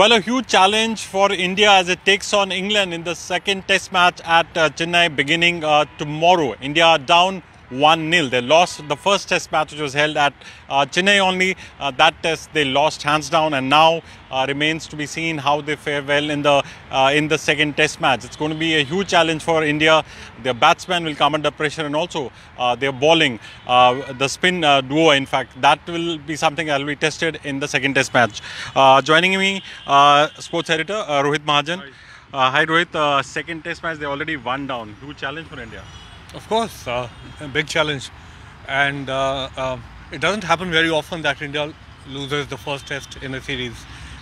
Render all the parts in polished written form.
Well, a huge challenge for India as it takes on England in the second test match at Chennai beginning tomorrow. India are down 1-0. They lost the first test match which was held at Chennai only. That test they lost hands down, and now remains to be seen how they fare well in the second test match. It's going to be a huge challenge for India. Their batsmen will come under pressure, and also their bowling, the spin duo, in fact, that will be something that will be tested in the second test match. Joining me, sports editor Rohit Mahajan. Hi Rohit, second test match they already won down. Huge challenge for India. Of course, a big challenge, and it doesn't happen very often that India loses the first test in a series.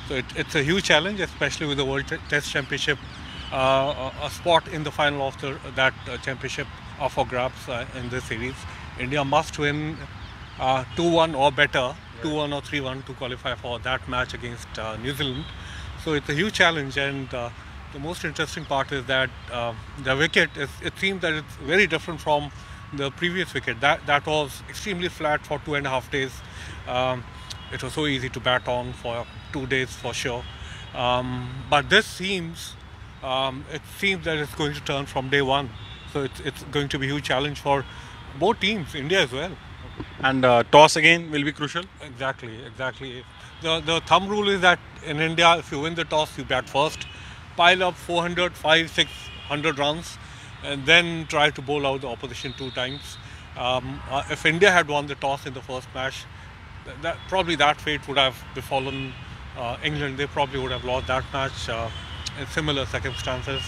So it's a huge challenge, especially with the World Test Championship. A spot in the final of that championship are for grabs in this series. India must win 2-1 or better, 2-1 or 3-1 to qualify for that match against New Zealand. So it's a huge challenge, and the most interesting part is that the wicket it seems that it's very different from the previous wicket. That was extremely flat for 2.5 days. It was so easy to bat on for 2 days for sure. But this seems it seems that it's going to turn from day one. So it's going to be a huge challenge for both teams, India as well. And toss again will be crucial. Exactly. The thumb rule is that in India, if you win the toss, you bat first, pile up 400, 500, 600 runs, and then try to bowl out the opposition 2 times. If India had won the toss in the first match, probably that fate would have befallen England. They probably would have lost that match in similar circumstances.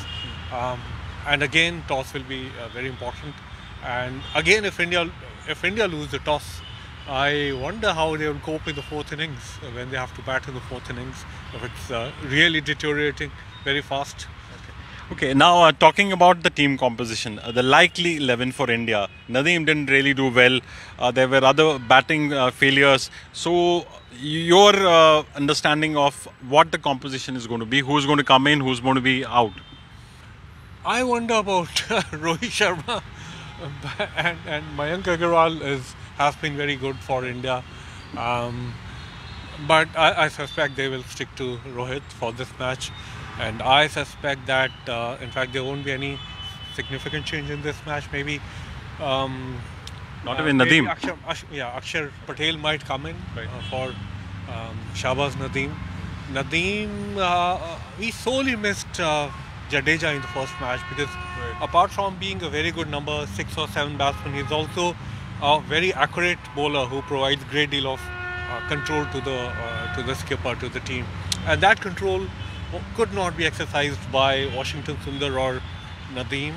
And again, toss will be very important. And again, if India lose the toss, I wonder how they will cope in the 4th innings when they have to bat in the 4th innings. If it's really deteriorating very fast. Okay, now talking about the team composition, the likely 11 for India. Nadeem didn't really do well. There were other batting failures. So, your understanding of what the composition is going to be, who's going to come in, who's going to be out? I wonder about Rohit Sharma and Mayank Agarwal has been very good for India. But I suspect they will stick to Rohit for this match. And I suspect that, in fact, there won't be any significant change in this match. Maybe not even Nadeem. Akshar Patel might come in for Shahbaz Nadeem. We sorely missed Jadeja in the first match because apart from being a very good number 6 or 7 batsman, he's also a very accurate bowler who provides a great deal of control to the skipper, to the team, and that control could not be exercised by Washington Sundar or Nadeem.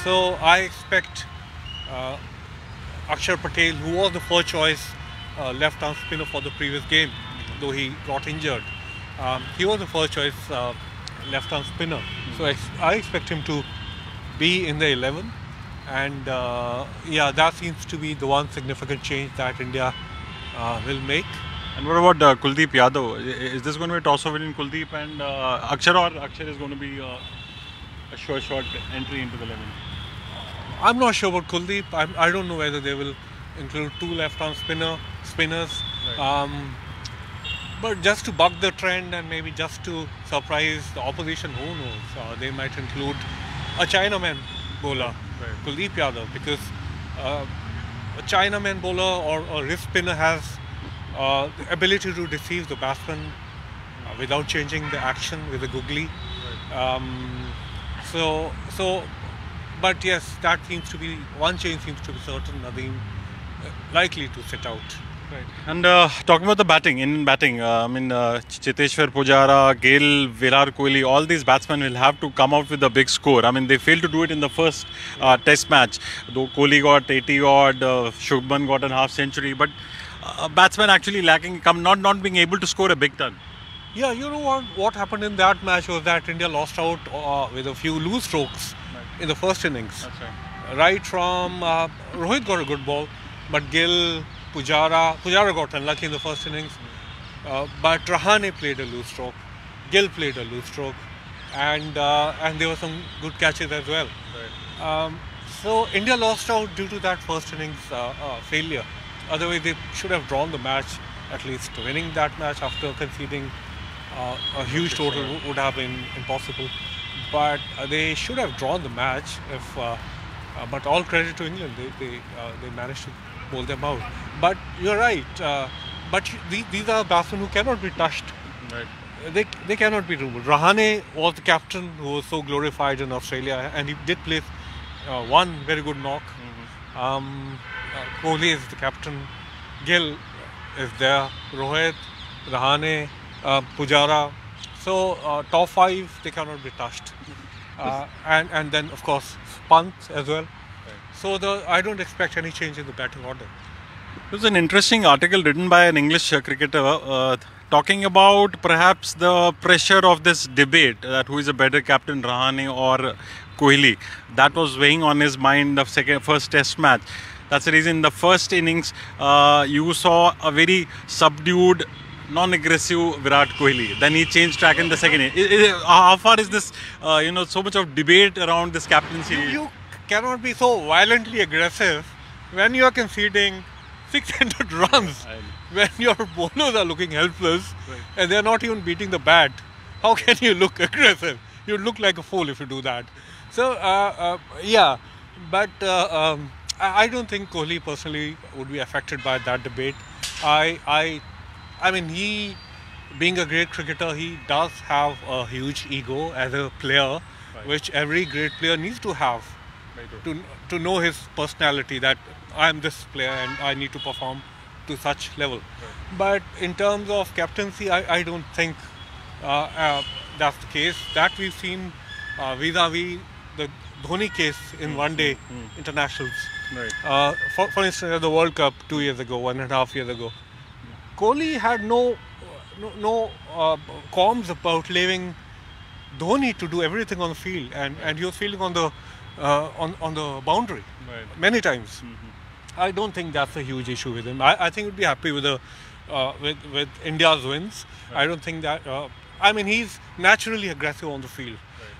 So I expect Akshar Patel, who was the first choice left-arm spinner for the previous game, though he got injured, he was the first choice left-arm spinner. So I expect him to be in the 11, and that seems to be the one significant change that India will make. And what about Kuldeep Yadav? Is this going to be a toss-up between Kuldeep and Akshar, or Akshar is going to be a short entry into the 11? I'm not sure about Kuldeep. I don't know whether they will include 2 left-arm spinners. Right. But just to buck the trend and maybe just to surprise the opposition, who knows? They might include a Chinaman bowler, Kuldeep Yadav, because a Chinaman bowler or a wrist spinner has the ability to deceive the batsman without changing the action with a googly. But yes, that seems to be one change. Seems to be certain. Nadeem likely to sit out. Right. And talking about the batting, Indian batting, Cheteshwar Pujara, Gayle, Virat Kohli, all these batsmen will have to come out with a big score. I mean, they failed to do it in the first test match. Though Kohli got 80 odd, Shubman got a half century, but batsmen actually lacking, not being able to score a big ton. Yeah, you know what happened in that match was that India lost out with a few loose strokes in the first innings. That's right. Right from Rohit got a good ball, but Gill, Pujara got unlucky in the first innings. But Rahane played a loose stroke, Gill played a loose stroke, and there were some good catches as well. Right. So India lost out due to that first innings failure. Otherwise, they should have drawn the match at least winning that match after conceding a huge total would have been impossible. But they should have drawn the match. But all credit to England, they managed to bowl them out. But you're right. These are batsmen who cannot be touched. Right. They cannot be removed. Rahane was the captain who was so glorified in Australia, and he did play one very good knock. Kohli is the captain. Gill is there. Rohit, Rahane, Pujara. So top five, they cannot be touched. And then of course Pant as well. So I don't expect any change in the batting order. There's an interesting article written by an English cricketer talking about perhaps the pressure of this debate that who is a better captain, Rahane or Kohli. That was weighing on his mind of first test match. That's the reason in the first innings you saw a very subdued, non-aggressive Virat Kohli. Then he changed track in the second innings. How far is this, so much of debate around this captaincy? You cannot be so violently aggressive when you are conceding 600 runs, when your bowlers are looking helpless, and they are not even beating the bat. How can you look aggressive? You look like a fool if you do that. So, but I don't think Kohli personally would be affected by that debate. I mean, he, being a great cricketer, he does have a huge ego as a player, which every great player needs to have, to know his personality, that I'm this player and I need to perform to such level. But in terms of captaincy, I don't think that's the case. That we've seen vis-a-vis the Dhoni case in one-day internationals. For instance, at the World Cup 2 years ago, 1.5 years ago, Kohli had no qualms about leaving Dhoni to do everything on the field, and he was fielding on the boundary many times. I don't think that's a huge issue with him. I think he'd be happy with with India's wins. I don't think that. I mean, he's naturally aggressive on the field.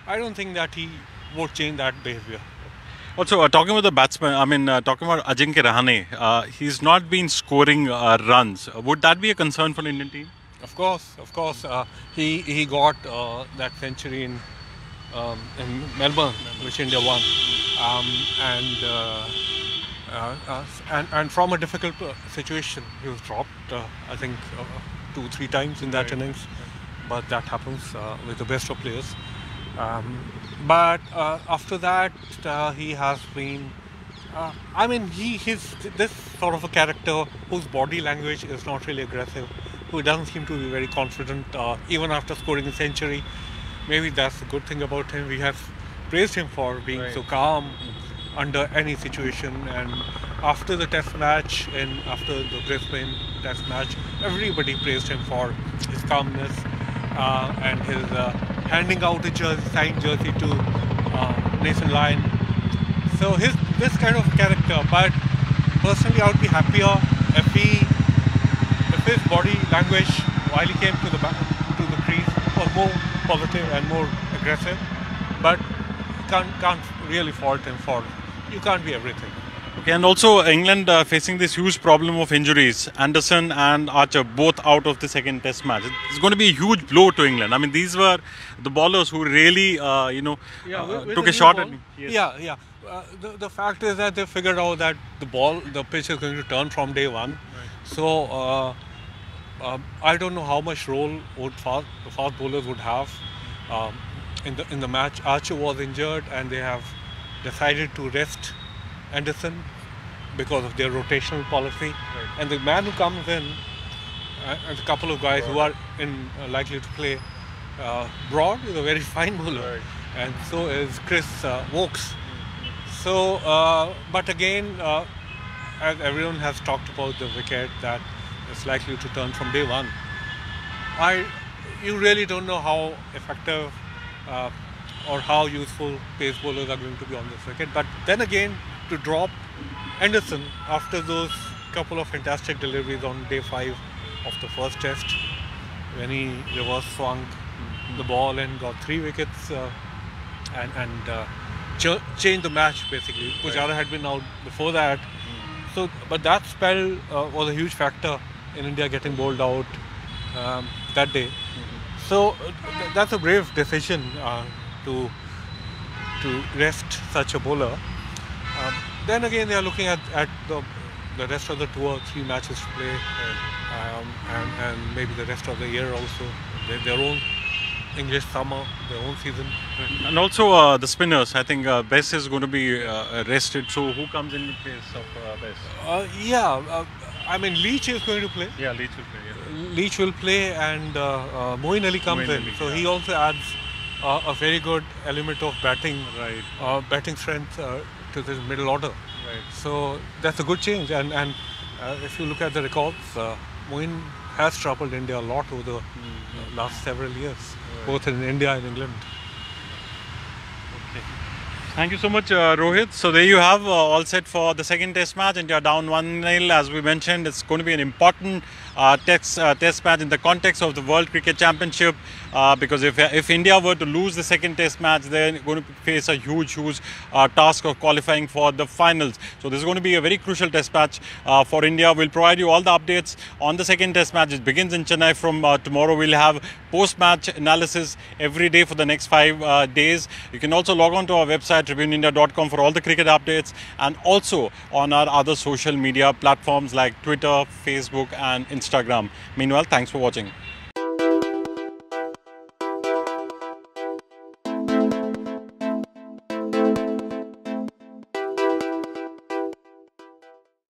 I don't think that he would change that behavior. Also, talking about the batsman, talking about Ajinkya Rahane, he's not been scoring runs. Would that be a concern for the Indian team? Of course. He got that century in Melbourne, which India won, and from a difficult situation, he was dropped. I think 2-3 times in that innings, but that happens with the best of players. But after that, he has been. He's this sort of a character whose body language is not really aggressive, who doesn't seem to be very confident, even after scoring a century. Maybe that's a good thing about him. We have praised him for being so calm under any situation. And after the test match and after the Brisbane test match, everybody praised him for his calmness and his handing out a signed jersey to Nathan Lyon. So this kind of character. But personally, I would be happier if his body language while he came to the crease was more positive and more aggressive. But can't really fault him for, you can't be everything. Okay, and also England facing this huge problem of injuries. Anderson and Archer both out of the second test match. It's going to be a huge blow to England. I mean, these were the bowlers who really, took a shot at me. Yes. The fact is that they figured out that the pitch is going to turn from day one. So I don't know how much role the fast bowlers would have in the match. Archer was injured, and they have decided to rest Anderson because of their rotational policy. And the man who comes in, and a couple of guys who are likely to play, Broad is a very fine bowler, and so is Chris Wokes. So, but again, as everyone has talked about the wicket that is likely to turn from day one, you really don't know how effective or how useful pace bowlers are going to be on this wicket. But then again, to drop Anderson after those couple of fantastic deliveries on day 5 of the first test, when he reverse swung the ball and got 3 wickets and changed the match basically. Pujara had been out before that. So, but that spell was a huge factor in India getting bowled out that day. So that's a brave decision to rest such a bowler. Then again, they are looking at the rest of the 2 or 3 matches to play, and maybe the rest of the year also. Their own English summer, their own season. And also the spinners. I think Bess is going to be rested. So who comes in place of Bess? I mean, Leach is going to play. Yeah, Leach will play. Yeah. Leach will play, and Moeen Ali comes Moeen in. Ali, So yeah. he also adds a very good element of batting, Right. batting strength to this middle order. Right. So that's a good change. And if you look at the records, Moeen has troubled India a lot over the last several years, both in India and England. Thank you so much, Rohit. So there you have all set for the second test match. India down 1-0. As we mentioned, it's going to be an important test match in the context of the World Cricket Championship, because if India were to lose the second test match, they're going to face a huge task of qualifying for the finals. So this is going to be a very crucial test match for India. We'll provide you all the updates on the second test match. It begins in Chennai from tomorrow. We'll have post-match analysis every day for the next 5 days. You can also log on to our website tribuneindia.com for all the cricket updates, and also on our other social media platforms like Twitter, Facebook and Instagram. Meanwhile, thanks for watching.